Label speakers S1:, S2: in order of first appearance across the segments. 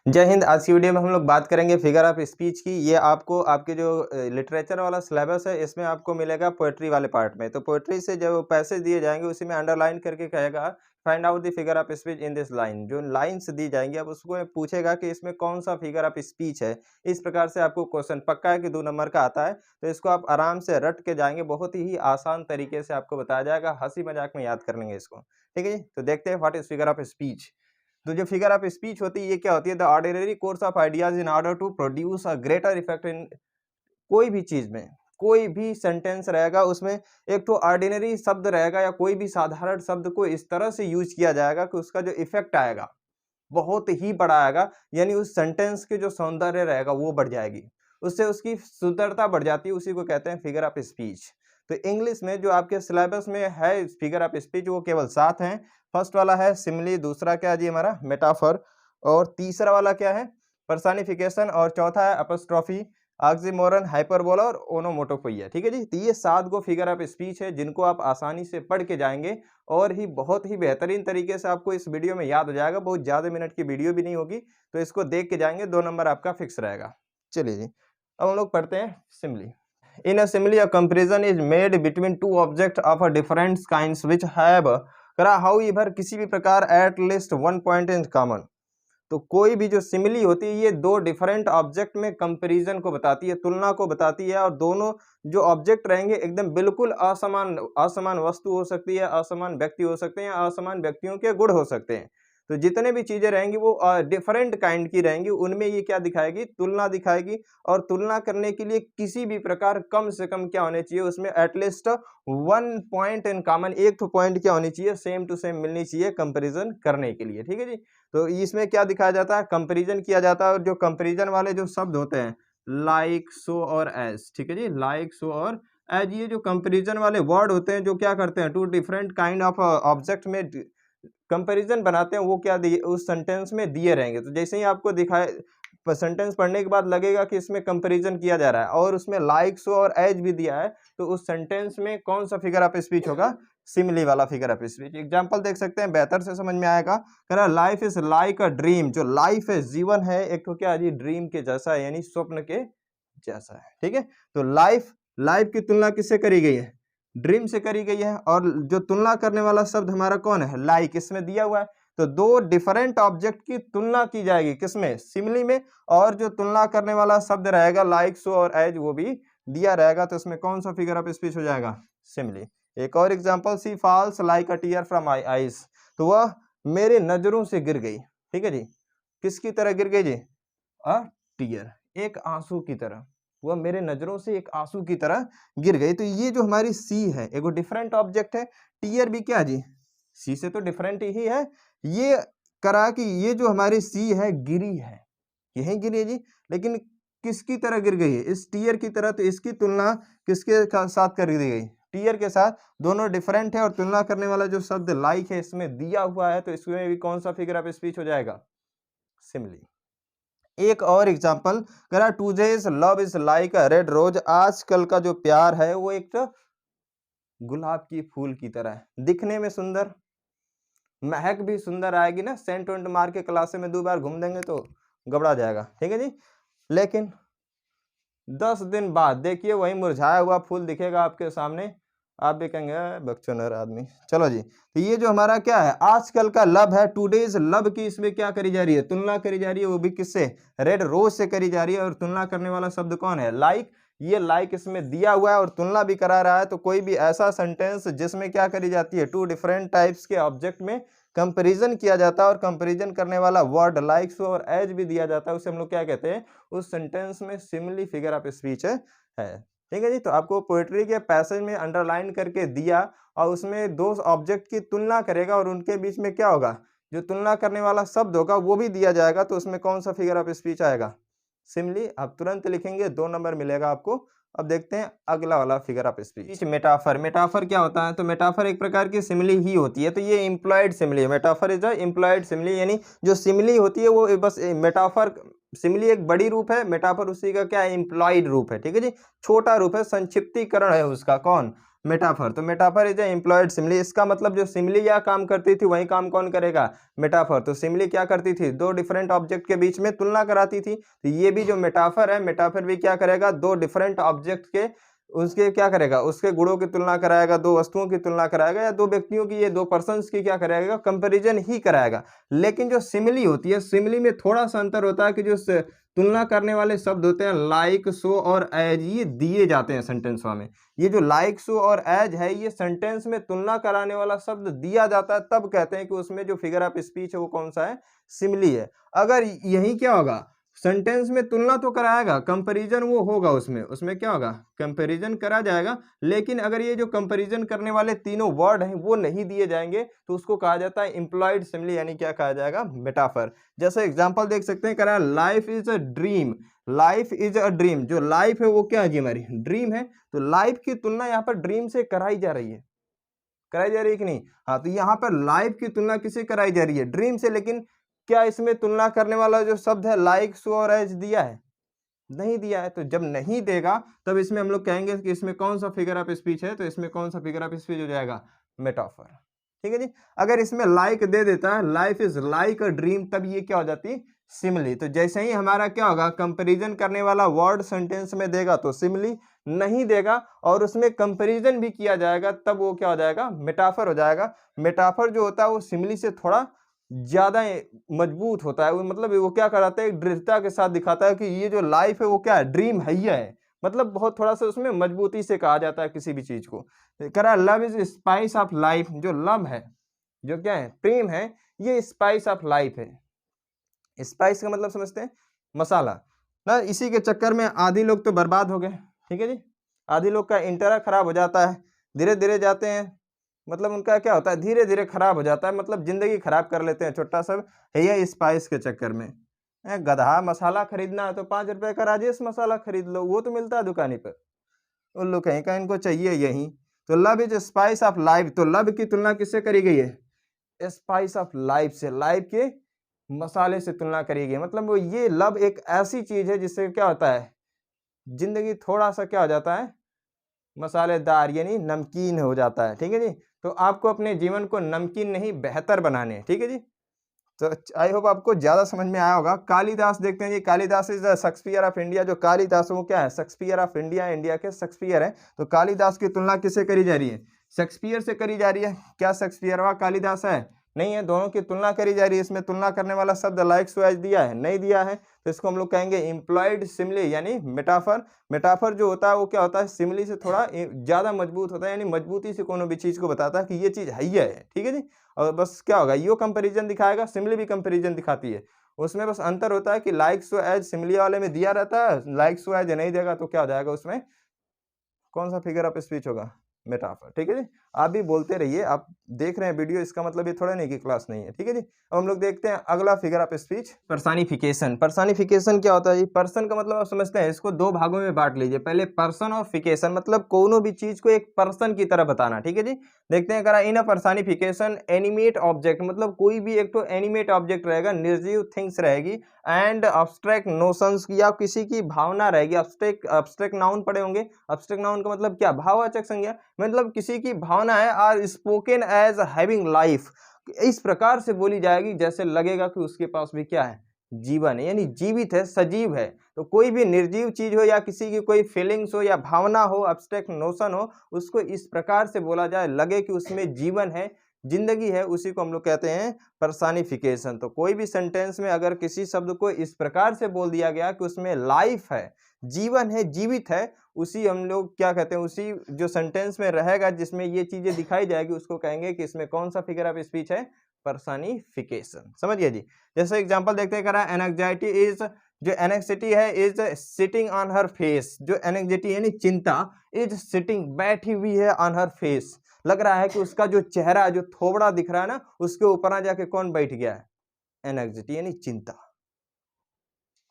S1: जय हिंद। आज की वीडियो में हम लोग बात करेंगे फिगर ऑफ स्पीच की। ये आपको आपके जो लिटरेचर वाला सिलेबस है इसमें आपको मिलेगा पोएट्री वाले पार्ट में। तो पोएट्री से जो पैसेज दिए जाएंगे उसी में अंडरलाइन करके कहेगा find out the figure of speech in this line. जो लाइन्स दी जाएंगी अब उसको पूछेगा कि इसमें कौन सा फिगर ऑफ स्पीच है। इस प्रकार से आपको क्वेश्चन पक्का है कि 2 नंबर का आता है। तो इसको आप आराम से रट के जाएंगे, बहुत ही आसान तरीके से आपको बताया जाएगा, हंसी मजाक में याद कर लेंगे इसको। ठीक है जी। तो देखते हैं what is figure of speech. तो जो फिगर ऑफ स्पीच होती है ये क्या होती है? The ordinary course of ideas in order to produce a greater effect in कोई भी चीज में, कोई भी सेंटेंस रहेगा उसमें एक तो ऑर्डिनरी शब्द रहेगा या कोई भी साधारण शब्द को इस तरह से यूज किया जाएगा कि उसका जो इफेक्ट आएगा बहुत ही बड़ा आएगा, यानी उस सेंटेंस के जो सौंदर्य रहेगा वो बढ़ जाएगी, उससे उसकी सुंदरता बढ़ जाती है। उसी को कहते हैं फिगर ऑफ स्पीच। तो इंग्लिश में जो आपके सिलेबस में है फिगर ऑफ स्पीच वो केवल 7 हैं। फर्स्ट वाला है सिमिली, दूसरा क्या है जी हमारा मेटाफर, और तीसरा वाला क्या है पर्सनिफिकेशन, और चौथा है अपस्ट्रॉफी, ऑक्सीमोरन, हाइपरबोला और ओनोमोटोपोइया। ठीक है जी। तो ये 7 गो फिगर ऑफ स्पीच है जिनको आप आसानी से पढ़ के जाएंगे और ही बहुत ही बेहतरीन तरीके से आपको इस वीडियो में याद हो जाएगा। बहुत ज़्यादा मिनट की वीडियो भी नहीं होगी, तो इसको देख के जाएंगे, 2 नंबर आपका फिक्स रहेगा। चलिए जी, अब हम लोग पढ़ते हैं simile. In a simile a comparison is made between two object of a different kinds which have करा हाउएवर किसी भी प्रकार at least one point in common. तो कोई भी जो सिमिली होती है ये 2 डिफरेंट ऑब्जेक्ट में कंपैरिजन को बताती है, तुलना को बताती है, और दोनों जो ऑब्जेक्ट रहेंगे एकदम बिल्कुल असमान असमान वस्तु हो सकती है, असमान व्यक्ति हो सकते हैं, या असमान व्यक्तियों के गुण हो सकते हैं। तो जितने भी चीजें रहेंगी वो डिफरेंट काइंड की रहेंगी, उनमें ये क्या दिखाएगी? तुलना दिखाएगी। और तुलना करने के लिए किसी भी प्रकार कम से कम क्या होने चाहिए उसमें? At least one point in common, एक तो पॉइंट क्या होनी चाहिए? सेम टू सेम मिलनी चाहिए कंपैरिजन करने के लिए। ठीक है जी। तो इसमें क्या दिखाया जाता है? कंपैरिजन किया जाता है। और जो कंपैरिजन वाले जो शब्द होते हैं लाइक, सो और एज, ठीक है जी, लाइक, सो और एज, ये जो कंपैरिजन वाले वर्ड होते हैं जो क्या करते हैं two different kind of object में कंपैरिजन बनाते हैं, वो क्या दिए उस सेंटेंस में दिए रहेंगे। तो जैसे ही आपको दिखाए सेंटेंस पढ़ने के बाद लगेगा कि इसमें कंपैरिजन किया जा रहा है और उसमें लाइक, सो और एज भी दिया है, तो उस सेंटेंस में कौन सा फिगर ऑफ स्पीच होगा? सिमिली वाला फिगर ऑफ स्पीच। एग्जांपल देख सकते हैं, बेहतर से समझ में आएगा। कह रहा life is like a dream. जो लाइफ है, जीवन है, एक तो क्या है जी? ड्रीम के जैसा है, यानी स्वप्न के जैसा है। ठीक है। तो लाइफ, लाइफ की तुलना किससे करी गई है? ड्रीम से करी गई है। और जो तुलना करने वाला शब्द हमारा कौन है? लाइक, इसमें दिया हुआ है। तो 2 डिफरेंट ऑब्जेक्ट की तुलना की जाएगी किसमें? सिमिली में। और जो तुलना करने वाला शब्द रहेगा लाइक, सो और एज, वो भी दिया रहेगा। तो इसमें कौन सा फिगर ऑफ स्पीच हो जाएगा? सिमिली। एक और example, sea falls like a tear from my eyes. तो वह मेरे नजरों से गिर गई। ठीक है जी। किसकी तरह गिर गई जी? अ टीयर, एक आंसू की तरह। वह मेरे नजरों से एक आंसू की तरह गिर गई। तो ये जो हमारी सी है एगो डिफरेंट ऑब्जेक्ट है, टीयर भी क्या जी? सी से तो डिफरेंट ही है। ये करा कि ये जो हमारी सी है गिरी है, यही गिरी है जी, लेकिन किसकी तरह गिर गई है? इस टीयर की तरह। तो इसकी तुलना किसके साथ कर दी गई? टीयर के साथ। दोनों डिफरेंट है। और तुलना करने वाला जो शब्द लाइक है इसमें दिया हुआ है, तो इसमें भी कौन सा फिगर ऑफ स्पीच हो जाएगा? सिमिली। एक और एग्जांपल करा today's love is like a red rose. आजकल का जो प्यार है वो एक तो गुलाब की फूल की तरह है, दिखने में सुंदर, महक भी सुंदर आएगी ना, सेंट वेंट मार के क्लासे में 2 बार घूम देंगे तो गबड़ा जाएगा। ठीक है जी। लेकिन 10 दिन बाद देखिए वही मुरझाया हुआ फूल दिखेगा आपके सामने, आप भी कहेंगे बकचोदर आदमी। चलो जी। तो ये जो हमारा क्या है आजकल का लव है, टूडेज लव की इसमें क्या करी जा रही है? तुलना करी जा रही है, वो भी किससे? रेड रोज से करी जा रही है। और तुलना करने वाला शब्द कौन है? लाइक। ये लाइक इसमें दिया हुआ है और तुलना भी करा रहा है। तो कोई भी ऐसा सेंटेंस जिसमें क्या करी जाती है? 2 डिफरेंट टाइप्स के ऑब्जेक्ट में कंपैरिजन किया जाता है, और कंपैरिजन करने वाला वर्ड लाइक, सो और एज भी दिया जाता है, उसे हम लोग क्या कहते हैं? उस सेंटेंस में सिमिली फिगर ऑफ स्पीच है। ठीक है जी। तो आपको पोएट्री के पैसेज में अंडरलाइन करके दिया, और उसमें 2 ऑब्जेक्ट की तुलना करेगा और उनके बीच में क्या होगा? जो तुलना करने वाला शब्द होगा वो भी दिया जाएगा। तो उसमें कौन सा फिगर ऑफ स्पीच आएगा? सिमिली। आप तुरंत लिखेंगे, 2 नंबर मिलेगा आपको। अब देखते हैं अगला वाला figure of speech, metaphor. Metaphor क्या होता है? तो मेटाफर एक प्रकार की सिमिली ही होती है। तो ये इम्प्लॉयड सिमिली है। Metaphor is a employed simile, यानी जो सिमिली होती है वो बस मेटाफर, सिमिली एक बड़ी रूप है, मेटाफर उसी का क्या है? इम्प्लॉयड रूप है। ठीक है जी। छोटा रूप है, संक्षिप्तीकरण है उसका। कौन? मेटाफर। तो metaphor is a employed simile. इसका मतलब जो सिमिली या काम करती थी वही काम कौन करेगा? मेटाफर। तो सिमिली क्या करती थी? दो डिफरेंट ऑब्जेक्ट के बीच में तुलना कराती थी। तो ये भी जो मेटाफर है, मेटाफर भी क्या करेगा? दो डिफरेंट ऑब्जेक्ट के उसके क्या करेगा? उसके गुणों की तुलना कराएगा, दो वस्तुओं की तुलना कराएगा, या दो व्यक्तियों की, ये दो पर्सन्स की क्या कराएगा? कंपैरिजन ही कराएगा। लेकिन जो सिमिली होती है, सिमिली में थोड़ा सा अंतर होता है कि जो तुलना करने वाले शब्द होते हैं लाइक, सो और एज, ये दिए जाते हैं सेंटेंस में। ये जो लाइक, सो और एज है, ये सेंटेंस में तुलना कराने वाला शब्द दिया जाता है, तब कहते हैं कि उसमें जो फिगर ऑफ स्पीच है वो कौन सा है? सिमिली है। अगर यही क्या होगा? सेंटेंस में तुलना तो कराएगा, कंपैरिजन वो होगा, उसमें क्या होगा? कंपैरिजन करा जाएगा। लेकिन अगर ये जो कंपैरिजन करने वाले तीनों वर्ड हैं वो नहीं दिए जाएंगे तो उसको कहा जाता है इम्प्लॉयड सिमिली, यानी क्या कहा जाएगा? मेटाफर। जैसे एग्जांपल देख सकते हैं, करा life is a dream. Life is a dream, जो लाइफ है वो क्या है जी? हमारी ड्रीम है। तो लाइफ की तुलना यहाँ पर ड्रीम से कराई जा रही है, कराई जा रही है कि नहीं? हाँ, तो यहाँ पर लाइफ की तुलना किससे कराई जा रही है? ड्रीम से। लेकिन क्या इसमें तुलना करने वाला जो शब्द है लाइक, सो और एज दिया है? नहीं दिया है। तो जब नहीं देगा तब इसमें हम लोग कहेंगे कि इसमें कौन सा फिगर ऑफ स्पीच है? तो इसमें कौन सा फिगर ऑफ स्पीच हो जाएगा? मेटाफर। ठीक है जी। अगर इसमें लाइक दे देता है, life is like a dream, तब ये क्या हो जाती? सिमिली। तो जैसे ही हमारा क्या होगा? कंपैरिजन करने वाला वर्ड सेंटेंस में देगा तो सिमिली, नहीं देगा और उसमें कंपैरिजन भी किया जाएगा तब वो क्या हो जाएगा? मेटाफर हो जाएगा। मेटाफर जो होता है वो सिमिली से थोड़ा ज्यादा मजबूत होता है। वो मतलब वो क्या कराता है? दृढ़ता के साथ दिखाता है कि ये जो लाइफ है वो क्या है? ड्रीम है ही है। मतलब बहुत थोड़ा सा उसमें मजबूती से कहा जाता है किसी भी चीज को। करा love is spice of life. जो लव है, जो क्या है? प्रेम है, ये स्पाइस ऑफ लाइफ है। स्पाइस का मतलब समझते हैं? मसाला ना। इसी के चक्कर में आधी लोग तो बर्बाद हो गए। ठीक है जी। आधी लोग का इंटरा खराब हो जाता है, धीरे धीरे जाते हैं, मतलब उनका क्या होता है? धीरे धीरे खराब हो जाता है, मतलब जिंदगी खराब कर लेते हैं छोटा सा ये स्पाइस के चक्कर में। गधा मसाला खरीदना है तो 5 रुपए का राजेश मसाला खरीद लो, वो तो मिलता है दुकानी पर। उल्लू कहीं का, इनको चाहिए यही। तो love is spice of life. तो लव की तुलना किससे करी गई है? स्पाइस ऑफ लाइफ से, लाइफ के मसाले से तुलना करी गई। मतलब वो ये लव एक ऐसी चीज है जिससे क्या होता है? जिंदगी थोड़ा सा क्या हो जाता है? मसालेदार, यानी नमकीन हो जाता है। ठीक है जी। तो आपको अपने जीवन को नमकीन नहीं बेहतर बनाने हैं। ठीक है जी। तो आई होप आपको ज्यादा समझ में आया होगा। कालिदास देखते हैं जी। Kalidas is the Shakespeare of India. जो कालिदास वो क्या है? शेक्सपियर ऑफ इंडिया, इंडिया के शेक्सपियर है। तो कालिदास की तुलना किससे करी जा रही है? शेक्सपियर से करी जा रही है। क्या शेक्सपियर वा कालिदास है? नहीं है। दोनों की तुलना करी जा रही है। इसमें तुलना करने वाला शब्द लाइक, सो एज दिया है? नहीं दिया है। तो इसको हम लोग कहेंगे इम्प्लॉयड सिमिली, यानी मेटाफर। मेटाफर जो होता है वो क्या होता है? सिमिली से थोड़ा ज्यादा मजबूत होता है, यानी मजबूती से कोनो भी चीज को बताता है कि ये चीज है ही है। ठीक है जी। और बस क्या होगा? यो कंपैरिजन दिखाएगा, सिमिली भी कंपैरिजन दिखाती है। उसमें बस अंतर होता है कि लाइक, सो एज सिमिली वाले में दिया रहता है, लाइक, सो एज नहीं देगा तो क्या हो जाएगा? उसमें कौन सा फिगर ऑफ स्पीच होगा? मेटाफर। ठीक है जी। आप भी बोलते रहिए, आप देख रहे हैं वीडियो, इसका मतलब ये थोड़ा नहीं कि क्लास नहीं है। ठीक है जी। अब हम लोग देखते हैं अगला figure of speech, personification. Personification क्या होता है जी? पर्सन का मतलब आप समझते हैं, इसको दो भागों में बांट लीजिए। पहले पर्सन और फिकेशन, मतलब कोनो भी चीज को एक पर्सन की तरह बताना। ठीक है जी। देखते हैं, करा इन अ पर्सनिफिकेशन एनिमेट ऑब्जेक्ट, मतलब कोई भी एक तो एनिमेट ऑब्जेक्ट रहेगा, निर्जीव थिंग्स रहेगी, एंड अब्स्ट्रैक्ट नोशंस, या किसी की भावना रहेगी। अब्स्ट्रैक्ट, अब्स्ट्रैक्ट नाउन पढ़े होंगे। अब्स्ट्रैक्ट नाउन का मतलब क्या? भाववाचक संज्ञा। मतलब किसी की भावना है, are spoken as having life, इस प्रकार से बोली जाएगी जैसे लगेगा कि उसके पास भी क्या है? जीवन है, यानी जीवित है, सजीव है। तो कोई भी निर्जीव चीज हो या किसी की कोई फीलिंग्स हो या भावना हो, अब्स्ट्रैक्ट नोशन हो, उसको इस प्रकार से बोला जाए लगे कि उसमें जीवन है, जिंदगी है, उसी को हम लोग कहते हैं पर्सनिफिकेशन। तो कोई भी सेंटेंस में अगर किसी शब्द को इस प्रकार से बोल दिया गया कि उसमें लाइफ है, जीवन है, जीवित है, उसी हम लोग क्या कहते हैं? उसी जो सेंटेंस में रहेगा जिसमें ये चीजें दिखाई जाएगी उसको कहेंगे कि इसमें कौन सा फिगर ऑफ स्पीच है? पर्सनिफिकेशन। समझ गए जी। जैसे एग्जांपल देखते हैं, करा एंजाइटी इज, जो एनेक्सिटी है, is sitting on her face. जो एनेक्सिटी यानी चिंता, इज सिटिंग, बैठी हुई है, ऑन हर फेस, लग रहा है कि उसका जो चेहरा, जो थोबड़ा दिख रहा है ना, उसके ऊपर आ जाके कौन बैठ गया है? एनेक्सिटी यानी चिंता।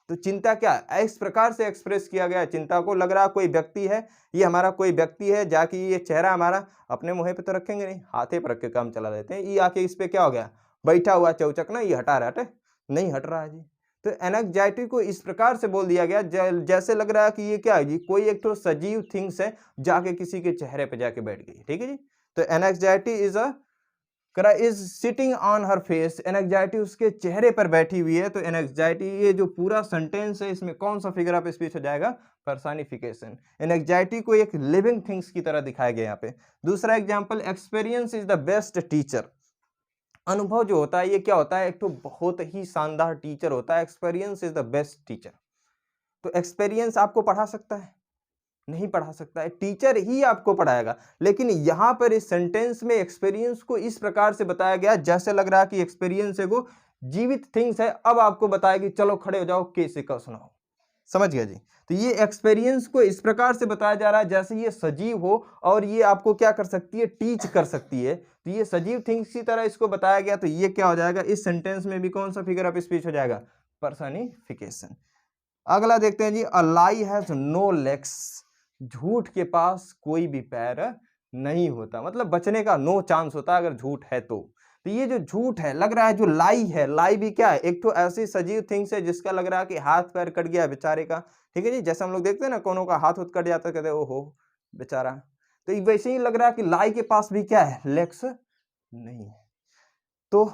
S1: तो चिंता क्या है? इस प्रकार से एक्सप्रेस किया गया है चिंता को, लग रहा कोई व्यक्ति है, ये हमारा कोई व्यक्ति है, जाके ये चेहरा हमारा अपने मुंह पे तो रखेंगे नहीं, हाथे पर रख के काम चला देते हैं। ये आके इस पे क्या हो गया? बैठा हुआ चौचक ना, ये हटा रहा है, नहीं हट रहा है जी। तो एनेक्जाइटी को इस प्रकार से बोल दिया गया जैसे लग रहा है कि ये क्या है जी, कोई एक तो सजीव थिंग्स है जाके किसी के चेहरे पे जाके बैठ गई। ठीक है जी। तो anxiety is sitting on her face, anxiety उसके चेहरे पर बैठी हुई है। तो एनेक्जाइटी, ये जो पूरा सेंटेंस है इसमें कौन सा फिगर ऑफ स्पीच हो जाएगा? पर्सनिफिकेशन। एनेक्जाइटी को एक लिविंग थिंग्स की तरह दिखाया गया यहाँ पे। दूसरा example, experience is the best teacher. अनुभव जो होता है ये क्या होता है? एक तो बहुत ही शानदार टीचर होता है। Experience is the best teacher. तो एक्सपीरियंस आपको पढ़ा सकता है? नहीं पढ़ा सकता है, टीचर ही आपको पढ़ाएगा। लेकिन यहां पर इस सेंटेंस में एक्सपीरियंस को इस प्रकार से बताया गया जैसे लग रहा है कि एक्सपीरियंस एगो जीवित थिंग्स है। अब आपको बताएगी चलो खड़े हो जाओ, कैसे का सुनाओ। समझ गया जी। तो ये एक्सपीरियंस को इस प्रकार से बताया जा रहा है जैसे ये सजीव हो और ये आपको क्या कर सकती है? टीच कर सकती है। तो ये सजीव थिंग्स की तरह इसको बताया गया। तो ये क्या हो जाएगा? इस सेंटेंस में भी कौन सा फिगर ऑफ स्पीच हो जाएगा? पर्सनिफिकेशन। अगला देखते हैं जी, अ लाई हैज नो लेग्स। झूठ के पास कोई भी पैर नहीं होता, मतलब बचने का नो चांस होता है अगर झूठ है तो। तो ये जो झूठ है, लग रहा है जो लाई है, लाई भी क्या है? एक तो ऐसी सजीव थिंग्स है जिसका लग रहा है कि हाथ पैर कट गया बेचारे का। ठीक है जी। जैसे हम लोग देखते हैं ना, कोनो का हाथ कट जाता है, कहते हैं ओहो बेचारा। तो वैसे ही लग रहा है कि लाई के पास भी क्या है? लेग्स नहीं है। तो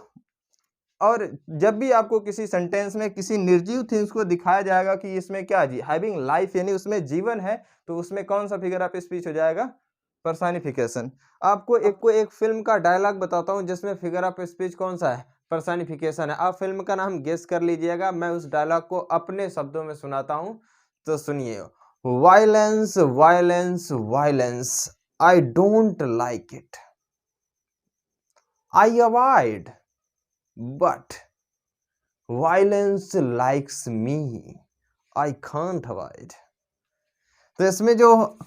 S1: और जब भी आपको किसी सेंटेंस में किसी निर्जीव थिंग्स को दिखाया जाएगा कि इसमें क्या जी, हैविंग लाइफ, यानी उसमें जीवन है, तो उसमें कौन सा फिगर ऑफ स्पीच हो जाएगा? पर्सनिफिकेशन। आपको एक फिल्म का डायलॉग बताता हूं जिसमें फिगर ऑफ स्पीच कौन सा है? पर्सनिफिकेशन है। आप फिल्म का नाम गेस कर लीजिएगा, मैं उस डायलॉग को अपने शब्दों में सुनाता हूं, तो सुनिए। Violence violence violence, I don't like it, I avoid, but violence likes me, I can't avoid. तो इसमें जो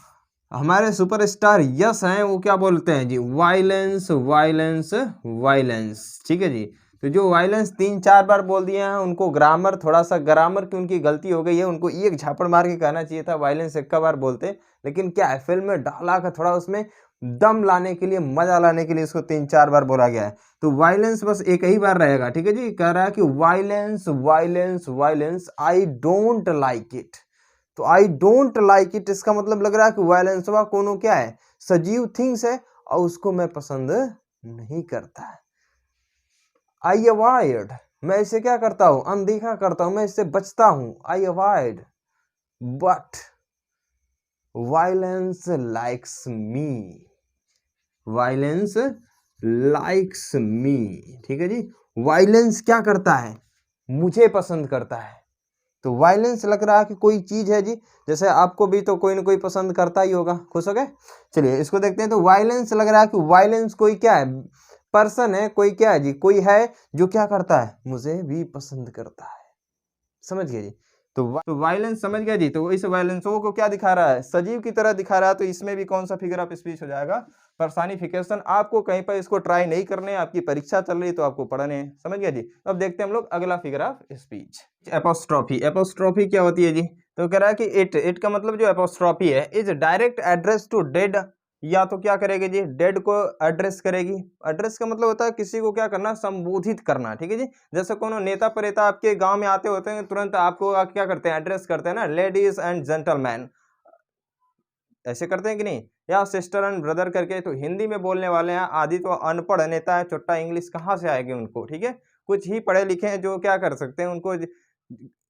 S1: हमारे सुपरस्टार यश हैं वो क्या बोलते हैं जी? Violence violence violence. ठीक है जी। तो जो वायलेंस 3-4 बार बोल दिए हैं, उनको ग्रामर, थोड़ा सा ग्रामर की उनकी गलती हो गई है। उनको एक झापड़ मार के कहना चाहिए था वायलेंस 1 बार बोलते, लेकिन क्या है, फिल्म में डाला का थोड़ा उसमें दम लाने के लिए, मजा लाने के लिए इसको 3-4 बार बोला गया है। तो वायलेंस बस एक ही बार रहेगा। ठीक है जी। कह रहा है कि violence violence violence, I don't like it. तो आई डोंट लाइक इट, इसका मतलब लग रहा है कि वायलेंस वा कोनो क्या है? सजीव थिंग्स है और उसको मैं पसंद नहीं करता है। आई अवॉइड, मैं इसे क्या करता हूं? अनदेखा करता हूं, मैं इससे बचता हूं। I avoid, but violence likes me, violence likes me. ठीक है जी। वायलेंस क्या करता है? मुझे पसंद करता है। तो वायलेंस लग रहा है कि कोई चीज है जी, जैसे आपको भी तो कोई ना कोई पसंद करता ही होगा। खुश हो गए? चलिए इसको देखते हैं। तो वायलेंस लग रहा है कि वायलेंस कोई क्या है? पर्सन है। कोई क्या है जी? कोई है जो क्या करता है? मुझे भी पसंद करता है। समझ गए जी। तो वायलेंस समझ गया जी। तो इस वायलेंसों को क्या दिखा रहा है? सजीव की तरह दिखा रहा है। तो इसमें भी कौन सा फिगर ऑफ स्पीच हो जाएगा? पर्सनिफिकेशन। आपको कहीं पर इसको ट्राई नहीं करने, आपकी परीक्षा चल रही तो आपको पढ़ने हैं। समझ गया जी। अब देखते हैं हम लोग अगला figure of speech, apostrophe. Apostrophe क्या होती है जी? तो कह रहा है कि इट का मतलब जो एपोस्ट्रोफी है, is direct address to dead, या तो क्या करेगी जी? डेड को एड्रेस करेगी। एड्रेस का मतलब होता है किसी को क्या करना? संबोधित करना। ठीक है जी। जैसे कोनो नेता प्रेता आपके गांव में आते होते हैं, तुरंत आपको क्या करते हैं? एड्रेस करते हैं ना, लेडीज एंड जेंटलमैन, ऐसे करते हैं कि नहीं? या सिस्टर एंड ब्रदर करके। तो हिंदी में बोलने वाले हैं, आदि तो अनपढ़ नेता है, चुट्टा इंग्लिश कहाँ से आएगी उनको? ठीक है। कुछ ही पढ़े लिखे हैं जो क्या कर सकते हैं, उनको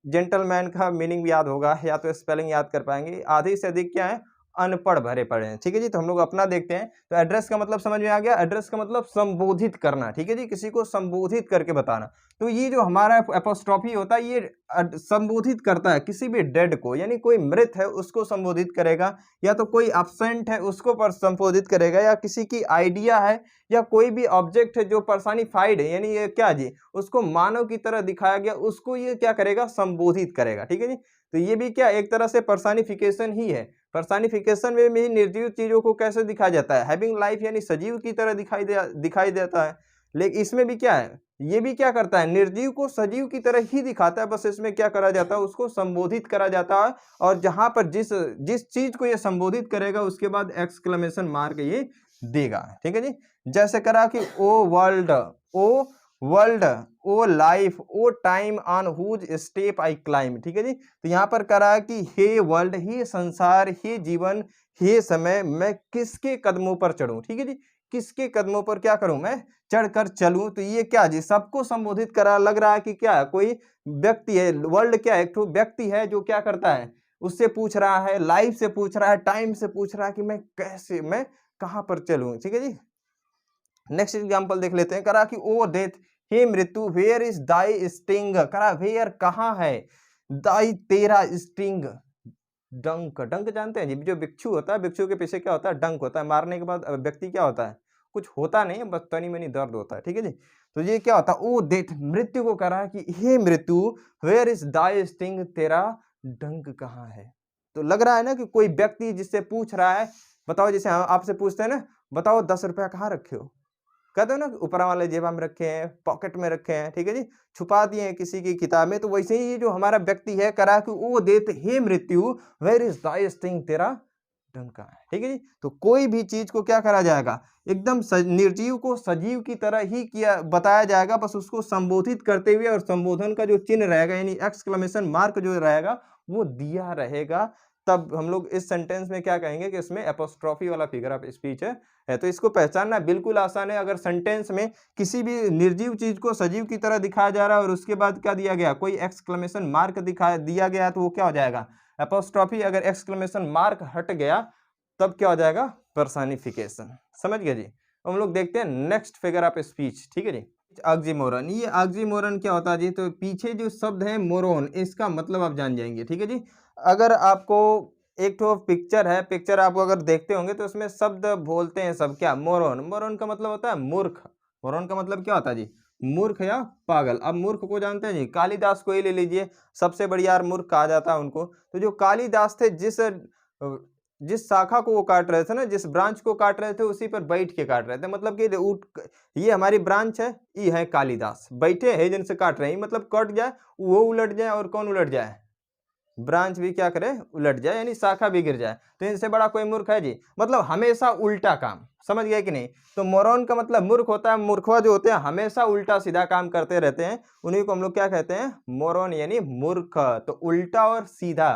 S1: जेंटलमैन का मीनिंग याद होगा या तो स्पेलिंग याद कर पाएंगे। आधी से अधिक क्या है? अनपढ़ भरे पड़े हैं। ठीक है जी। तो हम लोग अपना देखते हैं। तो एड्रेस का मतलब समझ में आ गया। एड्रेस का मतलब संबोधित करना। ठीक है जी। किसी को संबोधित करके बताना। तो ये जो हमारा एपोस्ट्रोफी होता है, ये संबोधित करता है किसी भी डेड को, यानी कोई मृत है उसको संबोधित करेगा, या तो कोई एब्सेंट है उसको पर संबोधित करेगा, या किसी की आइडिया है, या कोई भी ऑब्जेक्ट है जो पर्सनिफाइड है, यानी ये क्या जी, उसको मानव की तरह दिखाया गया, उसको ये क्या करेगा? संबोधित करेगा। ठीक है जी। तो ये भी क्या एक तरह से पर्सनिफिकेशन ही है। पर्सनिफिकेशन में भी निर्जीव चीजों को कैसे दिखाया जाता है? हैविंग लाइफ, यानी सजीव की तरह दिखाई देता है। लेकिन इसमें भी क्या है? ये भी क्या करता है? निर्जीव को सजीव की तरह ही दिखाता है, बस इसमें क्या करा जाता है? उसको संबोधित करा जाता है। और जहां पर जिस जिस चीज को ये संबोधित करेगा उसके बाद एक्सक्लेमेशन मार्क ये देगा। ठीक है जी। जैसे करा कि O world, O world, O life, O time on whose step I climb. ठीक है जी, तो यहाँ पर कह रहा है कि हे वर्ल्ड, हे संसार, हे जीवन, हे समय, मैं किसके कदमों पर चढ़ूं। ठीक है जी, किसके कदमों पर क्या करूं, मैं चढ़कर चलूं। तो ये क्या जी, सबको संबोधित करा, लग रहा है कि क्या कोई व्यक्ति है। वर्ल्ड क्या है, एक तो व्यक्ति है जो क्या करता है, उससे पूछ रहा है, लाइफ से पूछ रहा है, टाइम से पूछ रहा है कि मैं कैसे, मैं कहां पर चलूं। ठीक है जी, नेक्स्ट एग्जांपल देख लेते हैं। करा कि ओ डेथ, हे मृत्यु, वेयर इज दाई स्टिंग। करा वेयर, कहां है, दाई तेरा स्टिंग, डंक। डंक जानते हैं जी, जो भिक्षु होता है, भिक्षु के पीछे क्या होता है, डंक होता है। मारने के बाद व्यक्ति क्या होता है, कुछ होता नहीं है, बस तनी मनी दर्द होता है। ठीक है जी, तो ये क्या होता है, ओ डेथ, मृत्यु को कह रहा है कि हे मृत्यु, वेयर इज दाई स्टिंग, तेरा डंक कहाँ है। तो लग रहा है ना कि कोई व्यक्ति जिससे पूछ रहा है, बताओ, जैसे हम आपसे पूछते हैं ना, बताओ 10 रुपया कहाँ रखे हो, कहते हो ना ऊपर वाले जेबा में रखे हैं, पॉकेट में रखे हैं। ठीक है जी, छुपा दिए हैं किसी की किताब में। तो वैसे ही ये जो हमारा व्यक्ति है, करा कि ओ देत, हे मृत्यु, वेयर इज दाई स्टिंग, तेरा डंक कहाँ है। ठीक है जी, तो कोई भी चीज को क्या करा जाएगा, एकदम निर्जीव को सजीव की तरह ही किया बताया जाएगा, बस उसको संबोधित करते हुए, और संबोधन का जो चिन्ह रहेगा यानी एक्सक्लेमेशन मार्क जो रहेगा वो दिया रहेगा। तब हम लोग इस सेंटेंस में क्या कहेंगे कि इसमें एपोस्ट्रोफी वाला फिगर ऑफ स्पीच है। तो इसको पहचानना बिल्कुल आसान है। अगर सेंटेंस में किसी भी निर्जीव चीज को सजीव की तरह दिखाया जा रहा है और उसके बाद क्या दिया गया, कोई एक्सक्लेमेशन मार्क दिखाया दिया गया है, तो वो क्या हो जाएगा, एपोस्ट्रोफी। अगर एक्सक्लेमेशन मार्क हट गया तब क्या हो जाएगा, पर्सनिफिकेशन। समझ गए जी। हम लोग देखते हैं नेक्स्ट फिगर ऑफ स्पीच। ठीक है जी, ऑक्सीमोरन। ये ऑक्सीमोरन क्या होता है जी, तो पीछे जो शब्द है मोरन, इसका मतलब आप जान जाएंगे। ठीक है जी, अगर आपको एक तो पिक्चर है, पिक्चर आप अगर देखते होंगे तो उसमें शब्द बोलते हैं सब, क्या, मोरन। मोरन का मतलब होता है मूर्ख। मोरन का मतलब क्या होता है जी, मूर्ख या पागल। अब मूर्ख को जानते हैं जी, कालिदास को ही ले लीजिए, सबसे बढ़िया मूर्ख कहा जाता है उनको। तो जो कालिदास थे, जिस शाखा को वो काट रहे थे ना, जिस ब्रांच को काट रहे थे, उसी पर बैठ के काट रहे थे। मतलब कि उठ, ये हमारी ब्रांच है, ये है कालिदास, बैठे हैं जिनसे काट रहे हैं, मतलब कट जाए, वो उलट जाए, और कौन उलट जाए, ब्रांच भी क्या करे, उलट जाए, यानी शाखा भी गिर जाए। तो इनसे बड़ा कोई मूर्ख है जी, मतलब हमेशा उल्टा काम। समझ गए कि नहीं। तो मोरन का मतलब मूर्ख होता है। मूर्खवा जो होते हैं हमेशा उल्टा सीधा काम करते रहते हैं, उन्हीं को हम लोग क्या कहते हैं, मोरन, यानी मूर्ख। तो उल्टा और सीधा।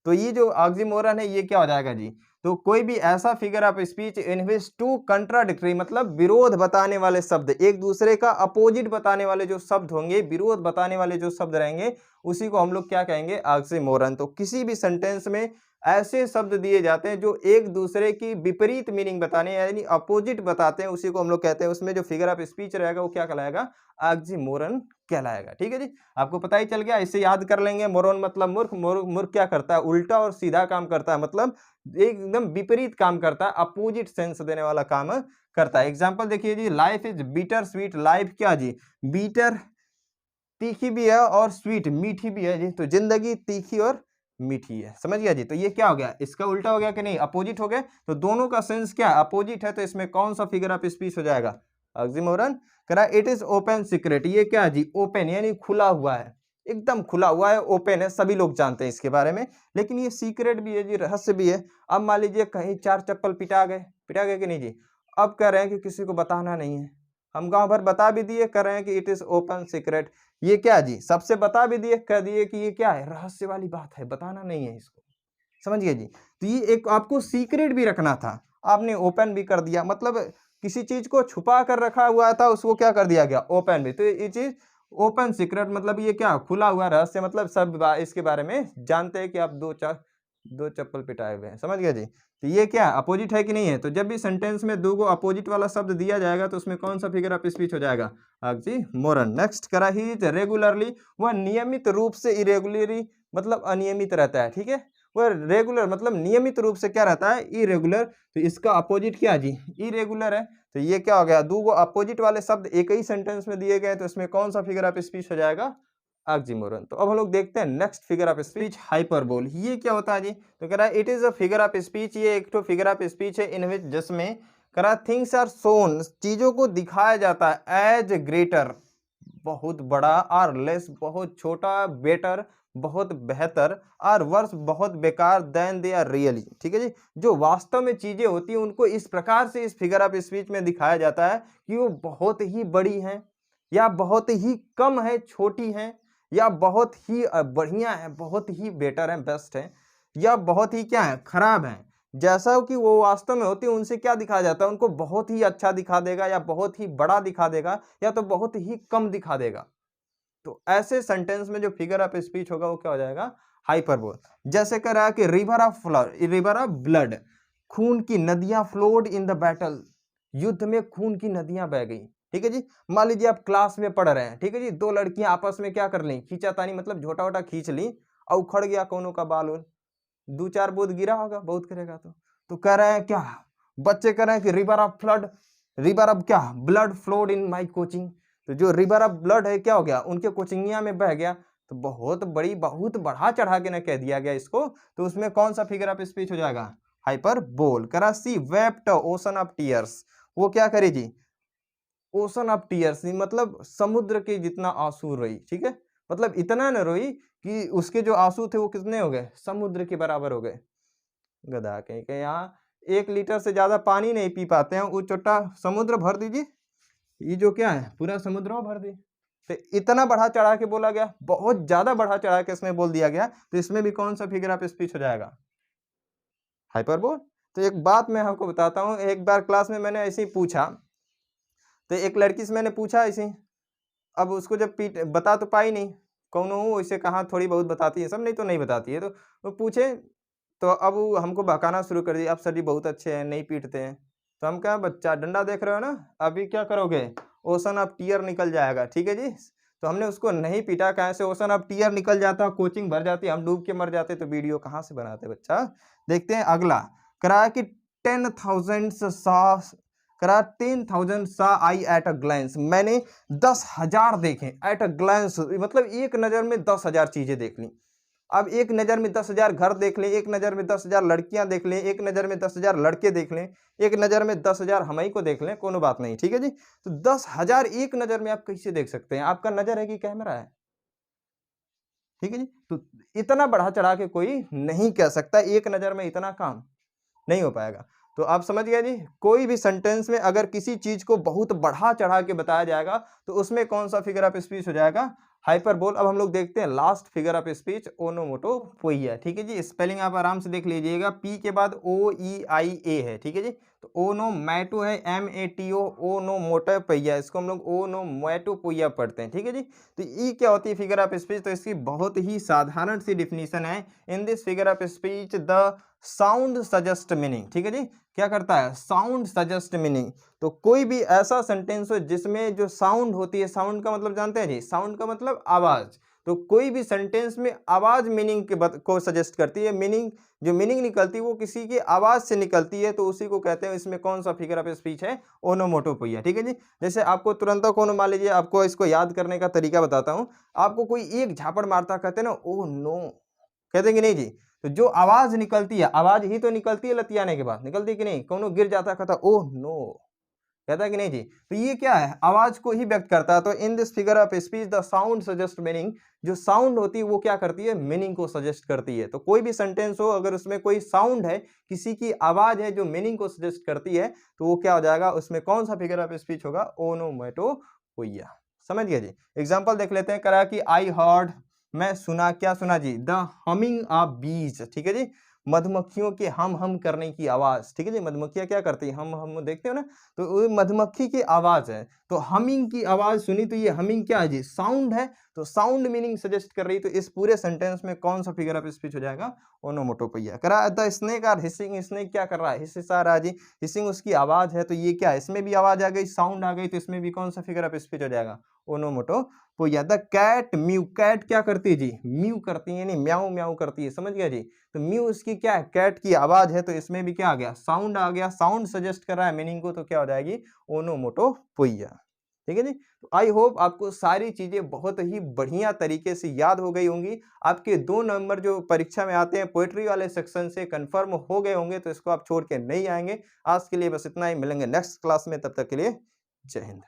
S1: तो ये जो ऑक्सीमोरन है, ये क्या हो जाएगा जी, तो कोई भी ऐसा figure of speech in which two contradictory, मतलब विरोध बताने वाले शब्द, एक दूसरे का अपोजिट बताने वाले जो शब्द होंगे, विरोध बताने वाले जो शब्द रहेंगे, उसी को हम लोग क्या कहेंगे, ऑक्सीमोरन। तो किसी भी सेंटेंस में ऐसे शब्द दिए जाते हैं जो एक दूसरे की विपरीत मीनिंग बताने, यानी अपोजिट बताते हैं, उसी को हम लोग कहते हैं, उसमें जो फिगर ऑफ स्पीच रहेगा वो क्या कहलाएगा, ऑक्सीमोरन कहलाएगा। ठीक है जी, आपको पता ही चल गया, इसे याद कर लेंगे। मोरन मतलब मूर्ख, मूर्ख क्या करता है, उल्टा और सीधा काम करता है, मतलब एकदम विपरीत काम करता है, अपोजिट सेंस देने वाला काम करता है। एग्जाम्पल देखिए जी, life is bitter sweet. Life क्या जी, बीटर तीखी भी है और स्वीट मीठी भी है जी। तो जिंदगी तीखी और मीठी है। समझ गया जी। तो ये क्या हो गया, इसका उल्टा हो गया कि नहीं, अपोजिट हो गया। तो दोनों का सेंस क्या अपोजिट है, तो इसमें कौन सा फिगर ऑफ स्पीच हो जाएगा, ऑक्सीमोरन। करा इट इज ओपन सीक्रेट। ये क्या जी, ओपन यानी खुला हुआ है, एकदम खुला हुआ है, ओपन है, सभी लोग जानते हैं इसके बारे में। लेकिन ये सीक्रेट भी है जी, रहस्य भी है। अब मान लीजिए कहीं 4 चप्पल पिटा गए कि नहीं जी, अब कह रहे हैं कि किसी को बताना नहीं है। हम गांव भर बता भी दिए, कह रहे हैं कि इट इज ओपन सीक्रेट। ये क्या जी, सबसे बता भी दिए, कह दिए कि ये क्या है, रहस्य वाली बात है, बताना नहीं है इसको। समझ गए जी। तो ये एक आपको सीक्रेट भी रखना था, आपने ओपन भी कर दिया। मतलब किसी चीज को छुपा कर रखा हुआ था, उसको क्या कर दिया गया, ओपन भी। तो ये चीज ओपन सीक्रेट, मतलब ये क्या, खुला हुआ रहस्य, मतलब सब इसके बारे में जानते हैं कि आप दो चप्पल पिटाए हुए हैं। समझ गए जी। तो ये क्या अपोजिट है कि नहीं है। तो जब भी सेंटेंस में दो गो अपोजिट वाला शब्द दिया जाएगा तो उसमें कौन सा फिगर ऑफ स्पीच हो जाएगा, ऑक्सीमोरन। नेक्स्ट करा, ही इज रेगुलरली, वह नियमित रूप से, इरेगुलरी मतलब अनियमित रहता है। ठीक है, वह रेगुलर मतलब नियमित रूप से क्या रहता है, इरेगुलर। तो इसका अपोजिट क्या जी, इरेगुलर है। तो ये क्या हो गया, दो गो अपोजिट वाले शब्द एक ही सेंटेंस में दिए गए, तो इसमें कौन सा फिगर ऑफ स्पीच हो जाएगा, ऑक्सीमोरन। तो अब हम लोग देखते हैं next figure of speech, hyperbole. ये क्या होता है जी, तो कह रहा है it is a figure of speech. ये एक तो फिगर ऑफ स्पीच है इन विच, जिसमें कह रहा थिंग्स आर शोन, चीजों को दिखाया जाता है, एज ग्रेटर बहुत बड़ा, और लेस बहुत छोटा, बेटर बहुत बेहतर, और वर्स बहुत बेकार, देन दे आर रियली। ठीक है जी, जो वास्तव में चीजें होती हैं उनको इस प्रकार से इस फिगर ऑफ स्पीच में दिखाया जाता है कि वो बहुत ही बड़ी हैं, या बहुत ही कम है, छोटी है, या बहुत ही बढ़िया है, बहुत ही बेटर है, बेस्ट है, या बहुत ही क्या है, खराब है। जैसा कि वो वास्तव में होती है उनसे क्या दिखाया जाता है, उनको बहुत ही अच्छा दिखा देगा, या बहुत ही बड़ा दिखा देगा, या तो बहुत ही कम दिखा देगा। तो ऐसे सेंटेंस में जो फिगर ऑफ स्पीच होगा वो क्या हो जाएगा, हाइपरबोल। जैसे कह रहा है कि रिवर ऑफ ब्लड, खून की नदियां फ्लोड इन द बैटल, युद्ध में खून की नदियां बह गई। ठीक है जी। मान लीजिए आप क्लास में पढ़ रहे हैं, ठीक है जी, दो लड़कियां आपस में क्या कर ली, खींचातानी मतलब झोटा वोटा खींच ली और उखड़ गया कोनो का बाल उल, दो चार बूंद गिरा होगा, बहुत करेगा तो कह रहे हैं क्या, बच्चे कह रहे हैं कि रिवर ऑफ क्या, blood flowed in my coaching. तो जो रिवर ऑफ ब्लड है क्या हो गया, उनके कोचिंगिया में बह गया। तो बहुत बढ़ा चढ़ा के ना कह दिया गया इसको, तो उसमें कौन सा फिगर ऑफ स्पीच हो जाएगा, हाइपरबोल। करा सी वेप्ट ओशन ऑफ टीयर्स, वो क्या करे जी, ओशन ऑफ टीयर्स मतलब समुद्र के जितना आंसू रोई। ठीक है, मतलब इतना न रोई कि उसके जो आंसू थे वो कितने हो गए, समुद्र के बराबर हो गए। गधा कहीं के यहाँ 1 लीटर से ज्यादा पानी नहीं पी पाते हैं, वो छोटा समुद्र भर दीजिए, ये जो क्या है पूरा समुद्र वो भर दी। तो इतना बढ़ा चढ़ा के बोला गया, बहुत ज्यादा बढ़ा चढ़ा के इसमें बोल दिया गया, तो इसमें भी कौन सा फिगर ऑफ स्पीच हो जाएगा, हाइपरबोल। तो एक बात मैं आपको बताता हूँ, एक बार क्लास में मैंने ऐसे ही पूछा, तो एक लड़की से मैंने पूछा ऐसे ही, अब उसको जब पीट बता तो पाई नहीं, कौन हूँ वैसे कहाँ थोड़ी बहुत बताती है सब, नहीं तो नहीं बताती है, तो वो पूछे, तो अब वो हमको बहकाना शुरू कर दिया, अब सर जी बहुत अच्छे हैं, नहीं पीटते हैं। तो हम कहा बच्चा डंडा देख रहे हो ना, अभी क्या करोगे, ओशन ऑफ टीयर निकल जाएगा। ठीक है जी। तो हमने उसको नहीं पीटा, कहाँ से ओशन ऑफ टीयर निकल जाता, कोचिंग भर जाती, हम डूब के मर जाते, तो वीडियो कहाँ से बनाते बच्चा। देखते हैं अगला, करा कि 10,000 करा 10,000 सा आई एट अ ग्लैंस, मैंने 10,000 देखे, एट अ ग्लैंस मतलब एक नजर में 10,000 चीजें देख ली। अब एक नजर में 10,000 घर देख लें, एक नजर में 10,000 लड़कियां देख लें, एक नजर में 10,000 लड़के देख लें, एक नजर में 10,000 हमई को देख लें, कोनो बात नहीं। ठीक है जी। तो 10,000 एक नजर में आप कैसे देख सकते हैं, आपका नजर है कि कैमरा है। ठीक है जी। तो इतना बढ़ा चढ़ा के कोई नहीं कह सकता, एक नजर में इतना काम नहीं हो पाएगा। तो आप समझ गए जी, कोई भी सेंटेंस में अगर किसी चीज को बहुत बढ़ा चढ़ा के बताया जाएगा तो उसमें कौन सा फिगर ऑफ स्पीच हो जाएगा, हाइपरबोल। अब हम लोग देखते हैं लास्ट फिगर ऑफ स्पीच, ओनोमोटोपोइया। ठीक है जी, स्पेलिंग आप आराम से देख लीजिएगा, पी के बाद OEIA है। ठीक है जी। तो ओनोमैटो है MATO, ओनोमोटोपोइया, इसको हम लोग ओनोमैटोपोइया पढ़ते हैं। ठीक है जी। तो ये क्या होती है फिगर ऑफ स्पीच, तो इसकी बहुत ही साधारण सी डिफिनीशन है, in this figure of speech the sound suggest meaning. ठीक है जी। क्या करता है, साउंड सजेस्ट मीनिंग। तो कोई भी ऐसा सेंटेंस हो जिसमें जो साउंड होती है, साउंड का मतलब जानते हैं जी, साउंड का मतलब आवाज। तो कोई भी सेंटेंस में आवाज मीनिंग को सजेस्ट करती है, मीनिंग जो मीनिंग निकलती है वो किसी की आवाज से निकलती है, तो उसी को कहते हैं, इसमें कौन सा फिगर ऑफ स्पीच है, ओनोमोटोपोइया। ठीक है जी। जैसे आपको तुरंत कोनो मान लीजिए, आपको इसको याद करने का तरीका बताता हूँ, आपको कोई एक झापड़ मारता, कहते हैं ना ओ नो, कहते हैं कि नहीं जी। तो जो आवाज निकलती है, आवाज ही तो निकलती है लतियाने के बाद, निकलती है कि नहीं, कोनो गिर जाता कहता ओह नो, कहता है कि नहीं जी। तो ये क्या है, आवाज को ही व्यक्त करता है। तो in this figure of speech the sound suggest meaning, जो साउंड होती है वो क्या करती है, मीनिंग को सजेस्ट करती है। तो कोई भी सेंटेंस हो अगर उसमें कोई साउंड है, किसी की आवाज है जो मीनिंग को सजेस्ट करती है, तो वो क्या हो जाएगा, उसमें कौन सा फिगर ऑफ स्पीच होगा, ओनोमैटोपोइया। समझ गया जी। एग्जाम्पल देख लेते हैं, करा कि आई हर्ड, मैं सुना, क्या सुना जी, द हमिंग ऑफ बीज। ठीक है जी, मधुमक्खियों के हम करने की आवाज। ठीक है जी, मधुमक्खियां क्या करती हैं, हम देखते हो ना, तो वो मधुमक्खी की आवाज है, तो हमिंग की आवाज सुनी, तो ये हमिंग क्या है जी, साउंड है, तो साउंड मीनिंग सजेस्ट कर रही। तो इस पूरे सेंटेंस में कौन सा फिगर ऑफ स्पीच हो जाएगा, ओनोमोटोपोइया। करा the snake are hissing, snake क्या कर रहा है, हिस आ रहा है जी, हिसिंग उसकी आवाज है, तो ये क्या है, इसमें भी आवाज आ गई, साउंड आ गई, तो इसमें भी कौन सा फिगर ऑफ स्पीच हो जाएगा, ओनोमोटोपोइया। द कैट म्यू, कैट क्या करती है जी, म्यू करती है, यानी म्याऊ म्याऊ करती है, समझ गया जी। तो म्यू उसकी क्या है, कैट की आवाज है, तो इसमें भी क्या आ गया, साउंड आ गया, साउंड सजेस्ट कर रहा है मीनिंग को, तो क्या हो जाएगी, ओनोमोटोपोइया। ठीक है जी। तो आई होप आपको सारी चीजें बहुत ही बढ़िया तरीके से याद हो गई होंगी। आपके 2 नंबर जो परीक्षा में आते हैं पोएट्री वाले सेक्शन से कंफर्म हो गए होंगे, तो इसको आप छोड़ के नहीं आएंगे। आज के लिए बस इतना ही, मिलेंगे नेक्स्ट क्लास में, तब तक के लिए जय हिंद।